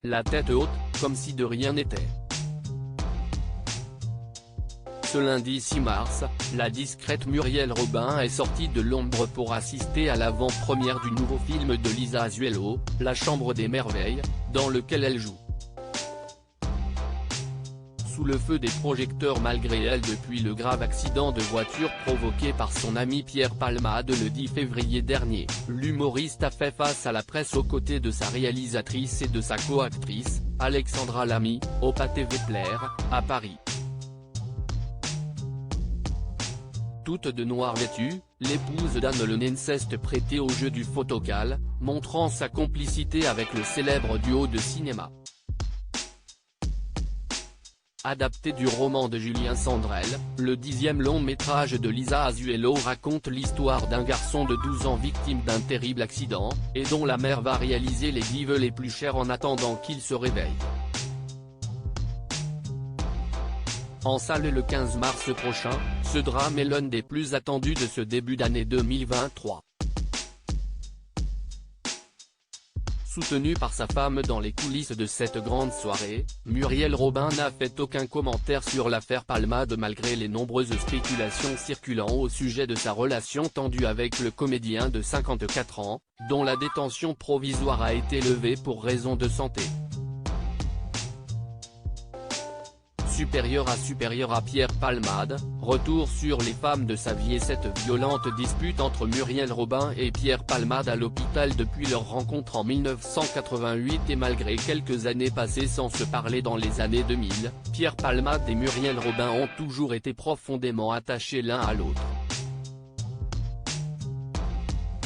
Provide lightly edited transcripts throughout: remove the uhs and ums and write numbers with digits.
la tête haute, comme si de rien n'était. Ce lundi 6 mars, la discrète Muriel Robin est sortie de l'ombre pour assister à l'avant-première du nouveau film de Lisa Azuelo, La Chambre des Merveilles, dans lequel elle joue. Sous le feu des projecteurs malgré elle depuis le grave accident de voiture provoqué par son ami Pierre Palmade le 10 février dernier, l'humoriste a fait face à la presse aux côtés de sa réalisatrice et de sa co-actrice, Alexandra Lamy, au Pathé Vepler, à Paris. Toute de noir vêtue, l'épouse d'Anne Le Nen s'est prêtée au jeu du photocall, montrant sa complicité avec le célèbre duo de cinéma. Adapté du roman de Julien Sandrel, le 10e long-métrage de Lisa Azuelo raconte l'histoire d'un garçon de 12 ans victime d'un terrible accident, et dont la mère va réaliser les vœux les plus chers en attendant qu'il se réveille. En salle le 15 mars prochain, ce drame est l'un des plus attendus de ce début d'année 2023. Soutenue par sa femme dans les coulisses de cette grande soirée, Muriel Robin n'a fait aucun commentaire sur l'affaire Palmade malgré les nombreuses spéculations circulant au sujet de sa relation tendue avec le comédien de 54 ans, dont la détention provisoire a été levée pour raison de santé. Supérieur à Pierre Palmade, retour sur les femmes de sa vie et cette violente dispute entre Muriel Robin et Pierre Palmade à l'hôpital depuis leur rencontre en 1988 et malgré quelques années passées sans se parler dans les années 2000, Pierre Palmade et Muriel Robin ont toujours été profondément attachés l'un à l'autre.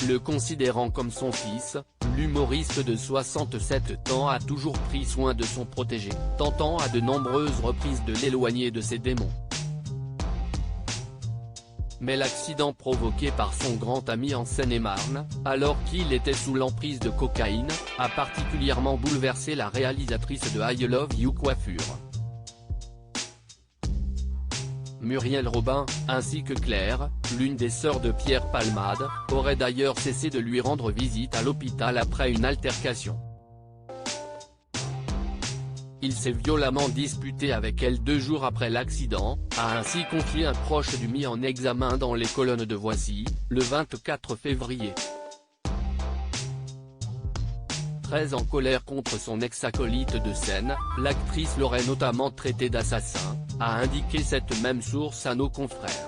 Le considérant comme son fils, l'humoriste de 67 ans a toujours pris soin de son protégé, tentant à de nombreuses reprises de l'éloigner de ses démons. Mais l'accident provoqué par son grand ami en Seine-et-Marne, alors qu'il était sous l'emprise de cocaïne, a particulièrement bouleversé la réalisatrice de I Love You Coiffure. Muriel Robin, ainsi que Claire, l'une des sœurs de Pierre Palmade, aurait d'ailleurs cessé de lui rendre visite à l'hôpital après une altercation. Il s'est violemment disputé avec elle 2 jours après l'accident, a ainsi confié un proche du mis en examen dans les colonnes de Voici, le 24 février. Très en colère contre son ex-acolyte de scène, l'actrice l'aurait notamment traité d'assassin, a indiqué cette même source à nos confrères.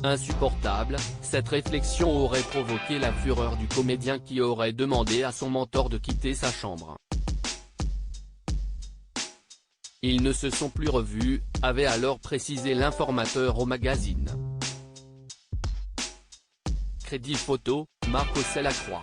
Insupportable, cette réflexion aurait provoqué la fureur du comédien qui aurait demandé à son mentor de quitter sa chambre. Ils ne se sont plus revus, avait alors précisé l'informateur au magazine. Crédit photo, Marc Lacroix.